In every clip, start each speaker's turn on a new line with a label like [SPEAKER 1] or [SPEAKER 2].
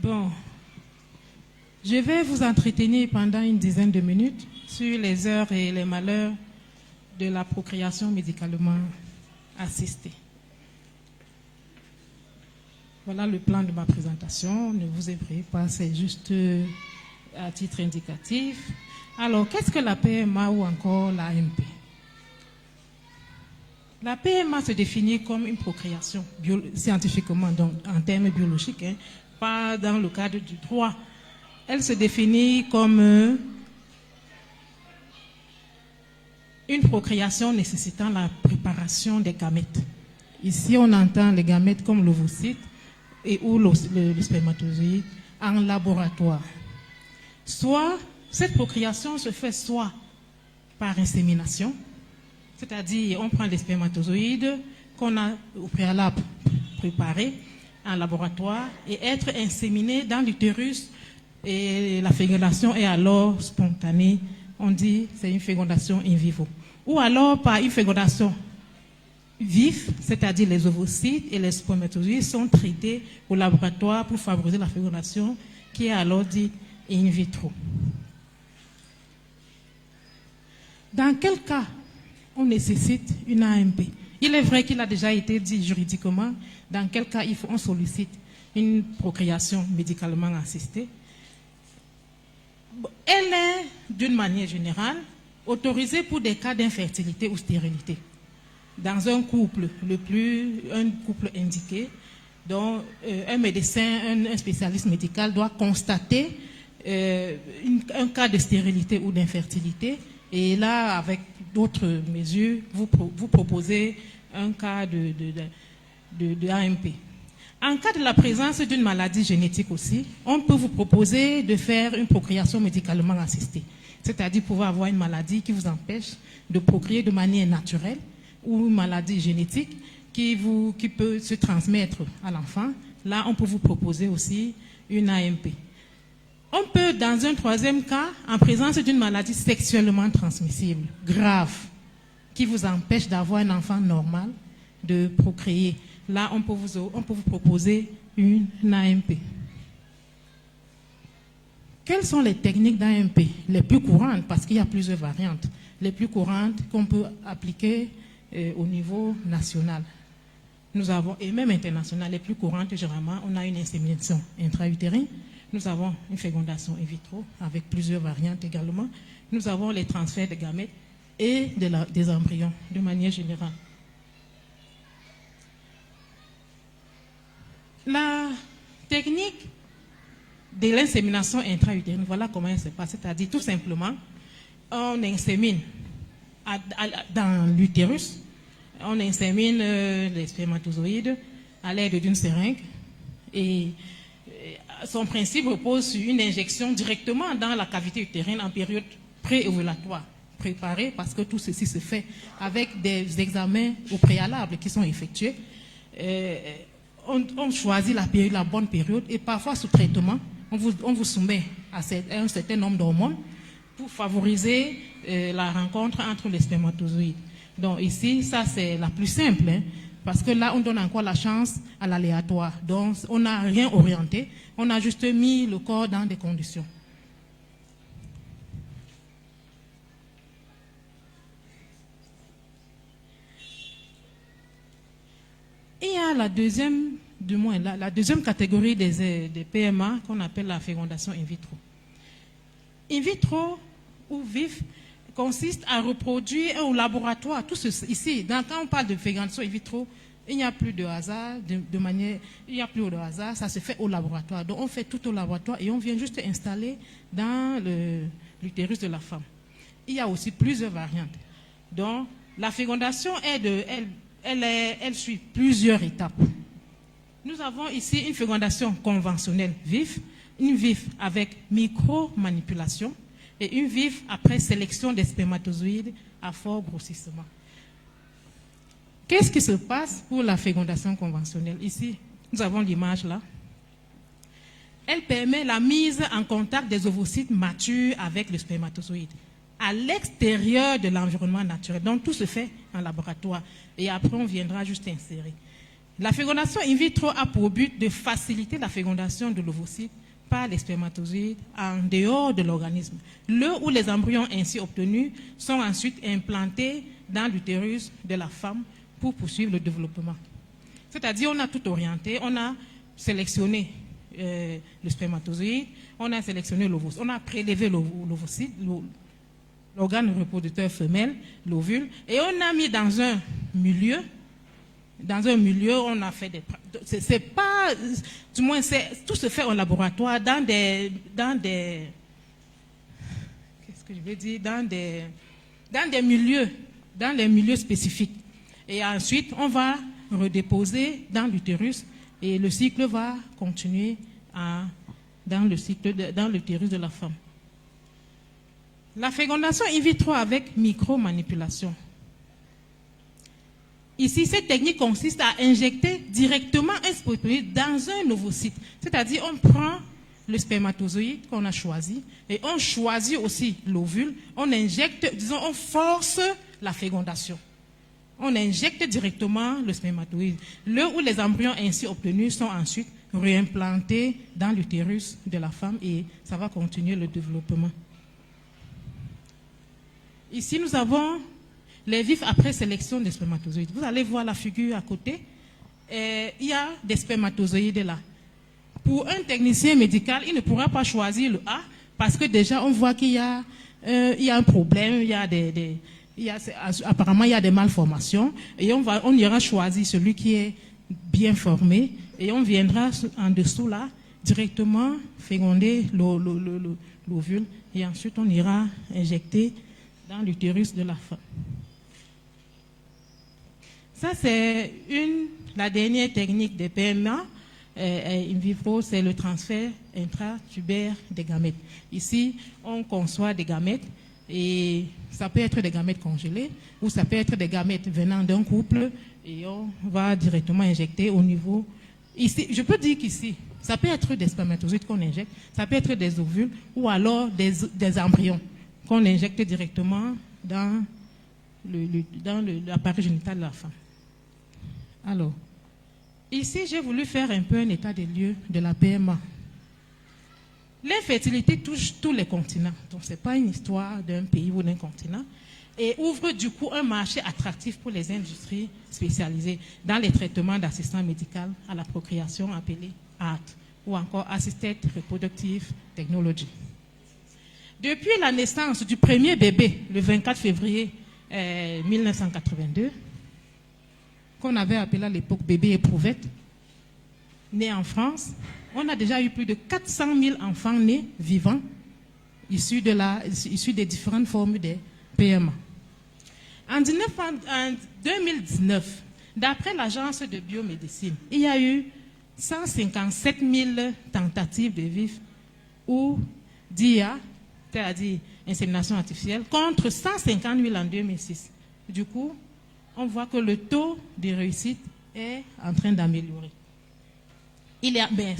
[SPEAKER 1] Bon, je vais vous entretenir pendant une dizaine de minutes sur les heures et les malheurs de la procréation médicalement assistée. Voilà le plan de ma présentation. Ne vous effrayez pas, c'est juste à titre indicatif. Alors, qu'est-ce que la PMA ou encore la AMP? La PMA se définit comme une procréation scientifiquement, donc en termes biologiques, pas dans le cadre du droit. Elle se définit comme une procréation nécessitant la préparation des gamètes. Ici, on entend les gamètes comme l'ovocyte et ou le spermatozoïde en laboratoire. Soit, cette procréation se fait soit par insémination, c'est-à-dire on prend les spermatozoïdes qu'on a au préalable préparés en laboratoire et être inséminé dans l'utérus et la fécondation est alors spontanée. On dit c'est une fécondation in vivo. Ou alors par une fécondation vive, c'est-à-dire les ovocytes et les spermatozoïdes sont traités au laboratoire pour favoriser la fécondation qui est alors dite in vitro. Dans quel cas on nécessite une AMP? Il est vrai qu'il a déjà été dit juridiquement dans quel cas on sollicite une procréation médicalement assistée. Elle est, d'une manière générale, autorisée pour des cas d'infertilité ou stérilité. Dans un couple, un couple indiqué, dont un médecin, un spécialiste médical doit constater un cas de stérilité ou d'infertilité. Et là, avec d'autres mesures, vous proposez un cas de AMP. En cas de la présence d'une maladie génétique aussi, on peut vous proposer de faire une procréation médicalement assistée. C'est-à-dire pouvoir avoir une maladie qui vous empêche de procréer de manière naturelle ou une maladie génétique qui peut se transmettre à l'enfant. Là, on peut vous proposer aussi une AMP. On peut, dans un troisième cas, en présence d'une maladie sexuellement transmissible, grave, qui vous empêche d'avoir un enfant normal, de procréer. Là, on peut vous proposer une AMP. Quelles sont les techniques d'AMP les plus courantes? Parce qu'il y a plusieurs variantes. Les plus courantes qu'on peut appliquer au niveau national. Nous avons, et même international, les plus courantes, généralement, on a une insémination intra-utérine. Nous avons une fécondation in vitro avec plusieurs variantes également. Nous avons les transferts de gamètes et des embryons de manière générale. La technique de l'insémination intra-utérine, voilà comment elle se passe. C'est-à-dire tout simplement, on insémine dans l'utérus, on insémine les spermatozoïdes à l'aide d'une seringue et son principe repose sur une injection directement dans la cavité utérine en période pré-ovulatoire, préparée parce que tout ceci se fait avec des examens au préalable qui sont effectués. On choisit la bonne période et parfois sous traitement, on vous soumet à un certain nombre d'hormones pour favoriser la rencontre entre les spermatozoïdes. Donc ici, ça c'est la plus simple, parce que là, on donne encore la chance à l'aléatoire. Donc, on n'a rien orienté, on a juste mis le corps dans des conditions. Il y a la deuxième catégorie des PMA qu'on appelle la fécondation in vitro. In vitro ou vif consiste à reproduire au laboratoire. Tout ceci, ici, quand on parle de fécondation in vitro, il n'y a plus de hasard, il n'y a plus de hasard, ça se fait au laboratoire. Donc on fait tout au laboratoire et on vient juste installer dans l'utérus de la femme. Il y a aussi plusieurs variantes. Donc la fécondation elle suit plusieurs étapes. Nous avons ici une fécondation conventionnelle vive, une vive avec micro-manipulation et une vive après sélection des spermatozoïdes à fort grossissement. Qu'est-ce qui se passe pour la fécondation conventionnelle? Ici, nous avons l'image là. Elle permet la mise en contact des ovocytes matures avec le spermatozoïde à l'extérieur de l'environnement naturel. Donc tout se fait en laboratoire et après on viendra juste insérer. La fécondation in vitro a pour but de faciliter la fécondation de l'ovocyte par les spermatozoïdes en dehors de l'organisme, le où les embryons ainsi obtenus sont ensuite implantés dans l'utérus de la femme pour poursuivre le développement. C'est-à-dire, on a tout orienté, on a sélectionné le spermatozoïde, on a sélectionné l'ovocyte, on a prélevé l'ovocyte, l'organe reproducteur femelle, l'ovule, et on a mis dans un milieu, on a fait des... C'est pas... Du moins, tout se fait au laboratoire, dans des... Qu'est-ce que je veux dire? Dans les milieux spécifiques. Et ensuite, on va redéposer dans l'utérus et le cycle va continuer dans l'utérus de la femme. La fécondation in vitro avec micromanipulation. Ici, cette technique consiste à injecter directement un spermatozoïde dans un ovocyte. C'est-à-dire, on prend le spermatozoïde qu'on a choisi et on choisit aussi l'ovule. On injecte, disons, on force la fécondation. On injecte directement le spermatozoïde. Le où les embryons ainsi obtenus sont ensuite réimplantés dans l'utérus de la femme et ça va continuer le développement. Ici, nous avons les vifs après sélection des spermatozoïdes. Vous allez voir la figure à côté. Il y a des spermatozoïdes là. Pour un technicien médical, il ne pourra pas choisir le A parce que déjà, on voit qu'il y a un problème, apparemment, il y a des malformations. Et on ira choisir celui qui est bien formé et on viendra en dessous là, directement féconder l'ovule et ensuite on ira injecter dans l'utérus de la femme. Ça, c'est la dernière technique de PMA in vitro, c'est le transfert intratubaire des gamètes. Ici, on conçoit des gamètes et ça peut être des gamètes congelés ou ça peut être des gamètes venant d'un couple et on va directement injecter au niveau... Ici, je peux dire qu'ici, ça peut être des spermatozoïdes qu'on injecte, ça peut être des ovules ou alors des embryons qu'on injecte directement dans l'appareil génital de la femme. Alors, ici, j'ai voulu faire un peu un état des lieux de la PMA. L'infertilité touche tous les continents, donc ce n'est pas une histoire d'un pays ou d'un continent, et ouvre du coup un marché attractif pour les industries spécialisées dans les traitements d'assistance médicale à la procréation appelés ART, ou encore Assisted Reproductive Technology. Depuis la naissance du premier bébé, le 24 février 1982, qu'on avait appelé à l'époque bébé éprouvette, né en France, on a déjà eu plus de 400 000 enfants nés vivants issus des différentes formes de PMA. En 2019, d'après l'Agence de biomédecine, il y a eu 157 000 tentatives de VIF ou d'IA, c'est-à-dire insémination artificielle, contre 150 000 en 2006. Du coup, on voit que le taux de réussite est en train d'améliorer.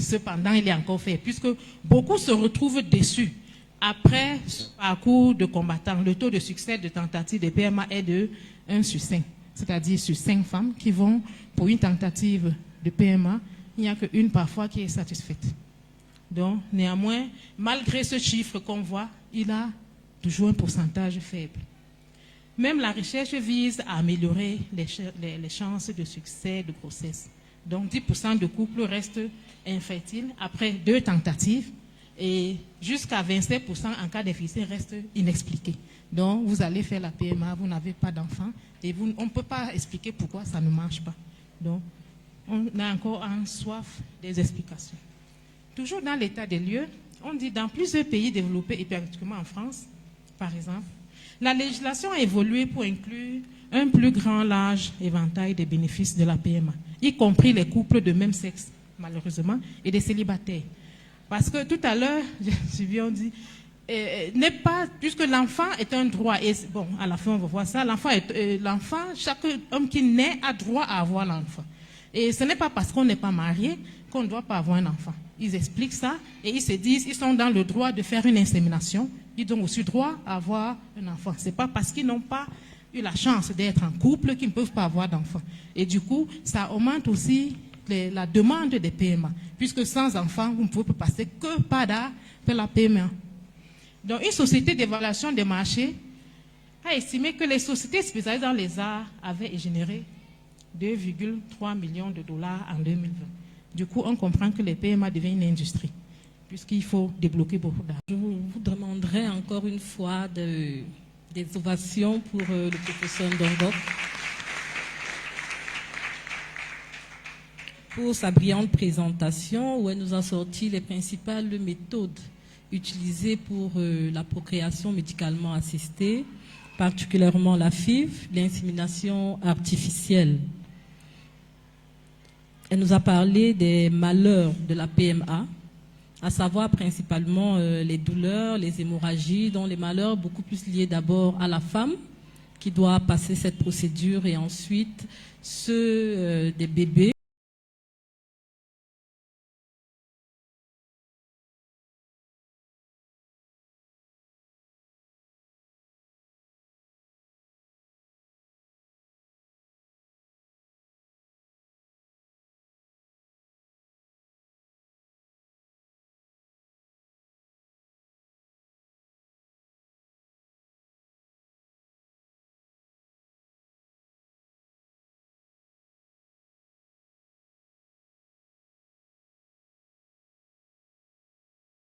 [SPEAKER 1] Cependant, il est encore fait, puisque beaucoup se retrouvent déçus. Après ce parcours de combattants, le taux de succès de tentative de PMA est de 1 sur 5. C'est-à-dire sur 5 femmes qui vont pour une tentative de PMA, il n'y a qu'une parfois qui est satisfaite. Donc, néanmoins, malgré ce chiffre qu'on voit, il a toujours un pourcentage faible. Même la recherche vise à améliorer les chances de succès de grossesse. Donc 10% de couples restent infertiles après 2 tentatives et jusqu'à 27% en cas d'infertilité restent inexpliqués. Donc vous allez faire la PMA, vous n'avez pas d'enfant et on ne peut pas expliquer pourquoi ça ne marche pas. Donc on a encore en soif des explications. Toujours dans l'état des lieux, on dit dans plusieurs pays développés et particulièrement en France, par exemple, la législation a évolué pour inclure un plus grand large éventail des bénéfices de la PMA, y compris les couples de même sexe, malheureusement, et des célibataires. Parce que tout à l'heure, on dit, puisque l'enfant est un droit, et bon, à la fin on va voir ça, l'enfant, chaque homme qui naît a droit à avoir l'enfant. Et ce n'est pas parce qu'on n'est pas marié qu'on ne doit pas avoir un enfant. Ils expliquent ça et ils se disent ils sont dans le droit de faire une insémination. Ils ont aussi droit à avoir un enfant. Ce n'est pas parce qu'ils n'ont pas eu la chance d'être en couple qui ne peuvent pas avoir d'enfants. Et du coup, ça augmente aussi la demande des PMA, puisque sans enfants, vous ne pouvez passer que par la PMA. Donc, une société d'évaluation des marchés a estimé que les sociétés spécialisées dans les arts avaient généré 2,3 millions de dollars en 2020. Du coup, on comprend que les PMA deviennent une industrie, puisqu'il faut débloquer beaucoup d'argent.
[SPEAKER 2] Je vous demanderai encore une fois des ovations pour le professeur Ndongok pour sa brillante présentation où elle nous a sorti les principales méthodes utilisées pour la procréation médicalement assistée, particulièrement la FIV, l'insémination artificielle. Elle nous a parlé des malheurs de la PMA, à savoir principalement les douleurs, les hémorragies, dont les malheurs beaucoup plus liés d'abord à la femme qui doit passer cette procédure et ensuite ceux des bébés